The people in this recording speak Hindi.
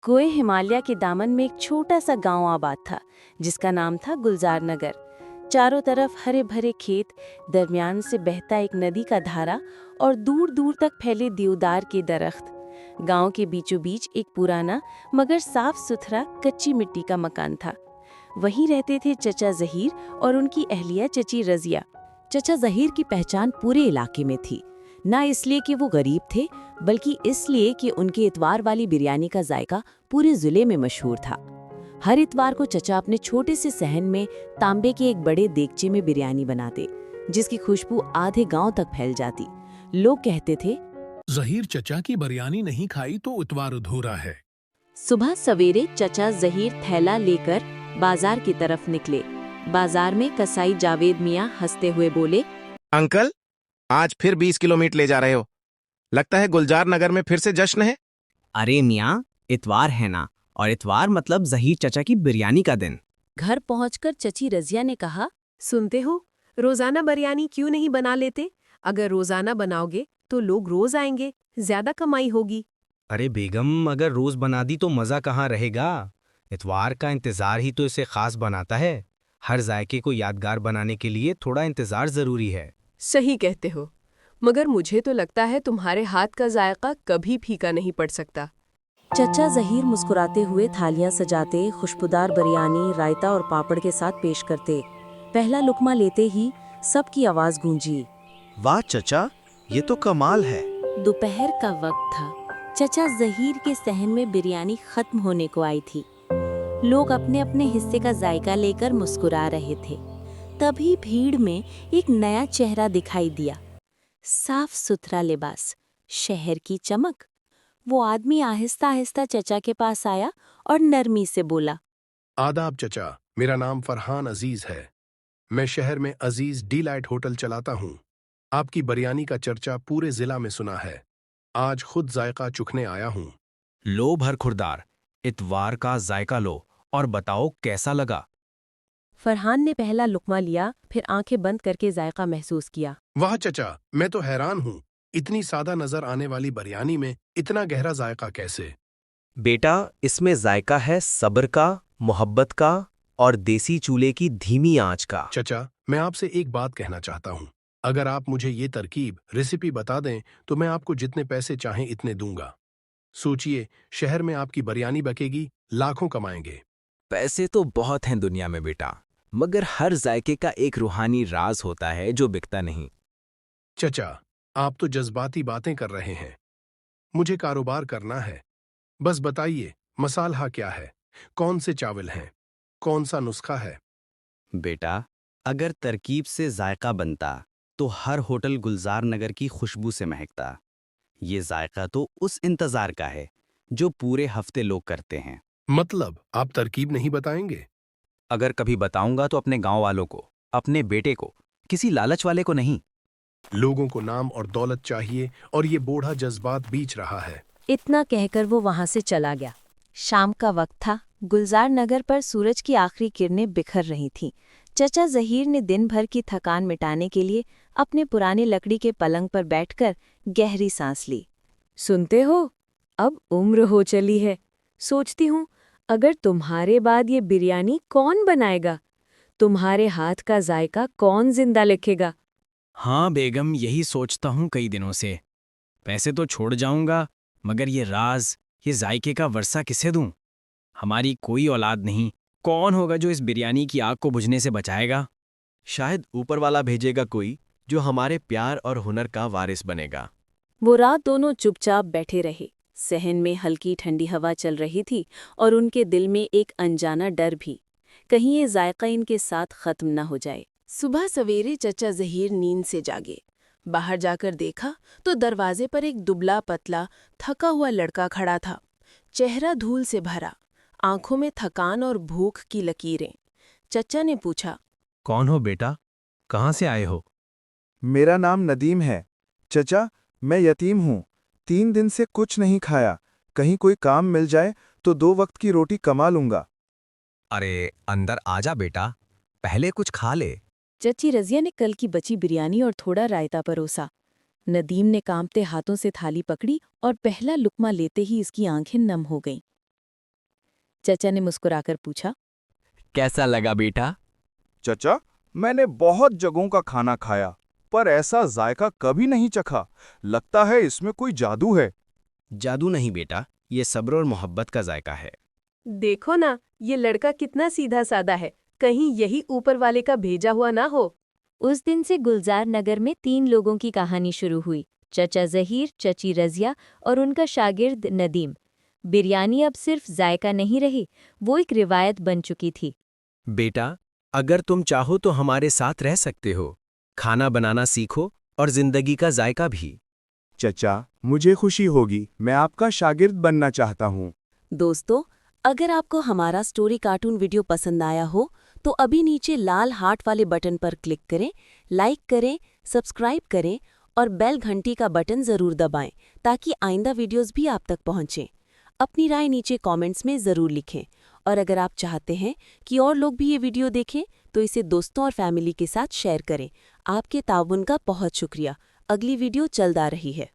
कोए हिमालय के दामन में एक छोटा सा गांव आबाद था जिसका नाम था गुलजार नगर। चारों तरफ हरे भरे खेत, दरमियान से बहता एक नदी का धारा और दूर दूर तक फैले देवदार के दरख्त। गांव के बीचों बीच एक पुराना मगर साफ सुथरा कच्ची मिट्टी का मकान था। वहीं रहते थे चचा जहीर और उनकी अहलिया चची रजिया। चचा जहीर की पहचान पूरे इलाके में थी, न इसलिए कि वो गरीब थे, बल्कि इसलिए कि उनके इतवार वाली बिरयानी का जायका पूरे जिले में मशहूर था। हर इतवार को चचा अपने छोटे से सहन में तांबे के एक बड़े देगचे में बिरयानी बनाते, जिसकी खुशबू आधे गांव तक फैल जाती। लोग कहते थे, जहीर चचा की बिरयानी नहीं खाई तो इतवार अधूरा है। सुबह सवेरे चचा जहीर थैला लेकर बाजार की तरफ निकले। बाजार में कसाई जावेद मियाँ हंसते हुए बोले, अंकल, आज फिर 20 किलो मीट ले जा रहे हो। लगता है गुलजार नगर में फिर से जश्न है। अरे मियाँ, इतवार है ना, और इतवार मतलब जहीर चचा की बिरयानी का दिन। घर पहुंचकर चची रजिया ने कहा, सुनते हो, रोजाना बिरयानी क्यों नहीं बना लेते? अगर रोजाना बनाओगे तो लोग रोज आएंगे, ज्यादा कमाई होगी। अरे बेगम, अगर रोज बना दी तो मजा कहाँ रहेगा। इतवार का इंतजार ही तो इसे खास बनाता है। हर जायके को यादगार बनाने के लिए थोड़ा इंतजार जरूरी है। सही कहते हो, मगर मुझे तो लगता है तुम्हारे हाथ का जायका कभी फीका नहीं पड़ सकता। चचा जहीर मुस्कुराते हुए थालियां सजाते, खुशबूदार बिरयानी, रायता और पापड़ के साथ पेश करते। पहला लुकमा लेते ही सबकी आवाज गूंजी, वाह चचा, ये तो कमाल है। दोपहर का वक्त था। चचा जहीर के सहन में बिरयानी खत्म होने को आई थी। लोग अपने अपने हिस्से का जायका लेकर मुस्कुरा रहे थे। तभी भीड़ में एक नया चेहरा दिखाई दिया। साफ सुथरा लिबास, शहर की चमक। वो आदमी आहिस्ता आहिस्ता चचा के पास आया और नरमी से बोला, आदाब चचा, मेरा नाम फरहान अजीज है। मैं शहर में अजीज डिलाइट होटल चलाता हूँ। आपकी बिरयानी का चर्चा पूरे जिला में सुना है। आज खुद जायका चुखने आया हूँ। लो भर खुरदार, इतवार का जायका लो और बताओ कैसा लगा। फरहान ने पहला लुकमा लिया, फिर आंखें बंद करके जायका महसूस किया। वाह चचा, मैं तो हैरान हूँ। इतनी सादा नजर आने वाली बिरयानी में इतना गहरा जायका कैसे? बेटा, इसमें जायका है सब्र का, मोहब्बत का और देसी चूल्हे की धीमी आंच का। चचा, मैं आपसे एक बात कहना चाहता हूँ। अगर आप मुझे ये तरकीब, रेसिपी बता दें तो मैं आपको जितने पैसे चाहें इतने दूंगा। सोचिए, शहर में आपकी बिरयानी बकेगी, लाखों कमाएंगे। पैसे तो बहुत हैं दुनिया में बेटा, मगर हर जायके का एक रूहानी राज होता है जो बिकता नहीं। चचा, आप तो जज्बाती बातें कर रहे हैं। मुझे कारोबार करना है। बस बताइए, मसाला क्या है, कौन से चावल हैं, कौन सा नुस्खा है? बेटा, अगर तरकीब से जायका बनता तो हर होटल गुलजार नगर की खुशबू से महकता। ये जायका तो उस इंतजार का है जो पूरे हफ्ते लोग करते हैं। मतलब आप तरकीब नहीं बताएंगे? अगर कभी बताऊंगा तो अपने गांव वालों को, अपने बेटे को, किसी लालच वाले को नहीं। लोगों को नाम और दौलत चाहिए और ये बूढ़ा जज्बात बीच रहा है। इतना कहकर वो वहां से चला गया। शाम का वक्त था। गुलजार नगर पर सूरज की आखिरी किरणें बिखर रही थीं। चचा जहीर ने दिन भर की थकान मिटाने के लिए अपने पुराने लकड़ी के पलंग पर बैठकर गहरी सांस ली। सुनते हो, अब उम्र हो चली है। सोचती हूँ, अगर तुम्हारे बाद ये बिरयानी कौन बनाएगा? तुम्हारे हाथ का जायका कौन जिंदा लिखेगा? हाँ बेगम, यही सोचता हूँ कई दिनों से। पैसे तो छोड़ जाऊंगा, मगर ये राज, ये जायके का वर्षा किसे दूं? हमारी कोई औलाद नहीं। कौन होगा जो इस बिरयानी की आग को बुझने से बचाएगा? शायद ऊपर वाला भेजेगा कोई जो हमारे प्यार और हुनर का वारिस बनेगा। वो रात दोनों चुपचाप बैठे रहे। सहन में हल्की ठंडी हवा चल रही थी और उनके दिल में एक अनजाना डर भी, कहीं ये जायका इनके साथ खत्म न हो जाए। सुबह सवेरे चचा जहीर नींद से जागे। बाहर जाकर देखा तो दरवाजे पर एक दुबला पतला थका हुआ लड़का खड़ा था। चेहरा धूल से भरा, आंखों में थकान और भूख की लकीरें। चचा ने पूछा, कौन हो बेटा, कहाँ से आए हो? मेरा नाम नदीम है। चचा, मैं यतीम हूँ। 3 दिन से कुछ नहीं खाया। कहीं कोई काम मिल जाए तो 2 वक्त की रोटी कमा लूंगा। अरे अंदर आजा बेटा, पहले कुछ खा ले। चची रजिया ने कल की बची बिरयानी और थोड़ा रायता परोसा। नदीम ने कांपते हाथों से थाली पकड़ी और पहला लुकमा लेते ही इसकी आंखें नम हो गईं। चचा ने मुस्कुराकर पूछा। कैसा लगा बेटा? चचा, मैंने बहुत जगहों का खाना खाया, पर ऐसा जायका कभी नहीं चखा। लगता है इसमें कोई जादू है। जादू नहीं बेटा, ये सब्र और मोहब्बत का जायका है। देखो ना, ये लड़का कितना सीधा साधा है, कहीं यही ऊपर वाले का भेजा हुआ ना हो। उस दिन से गुलजार नगर में 3 लोगों की कहानी शुरू हुई, चचा ज़हीर, चची रज़िया और उनका शागिर्द नदीम। बिरयानी अब सिर्फ जायका नहीं रही, वो एक रिवायत बन चुकी थी। बेटा, अगर तुम चाहो तो हमारे साथ रह सकते हो। खाना बनाना सीखो और जिंदगी का जायका भी। चचा, मुझे खुशी होगी, मैं आपका शागिर्द बनना चाहता हूँ। दोस्तों, अगर आपको हमारा स्टोरी कार्टून वीडियो पसंद आया हो तो अभी नीचे लाल हार्ट वाले बटन पर क्लिक करें, लाइक करें, सब्सक्राइब करें और बेल घंटी का बटन ज़रूर दबाएं ताकि आइंदा वीडियोस भी आप तक पहुंचें। अपनी राय नीचे कमेंट्स में ज़रूर लिखें और अगर आप चाहते हैं कि और लोग भी ये वीडियो देखें तो इसे दोस्तों और फैमिली के साथ शेयर करें। आपके ताउन का बहुत शुक्रिया। अगली वीडियो जल्द आ रही है।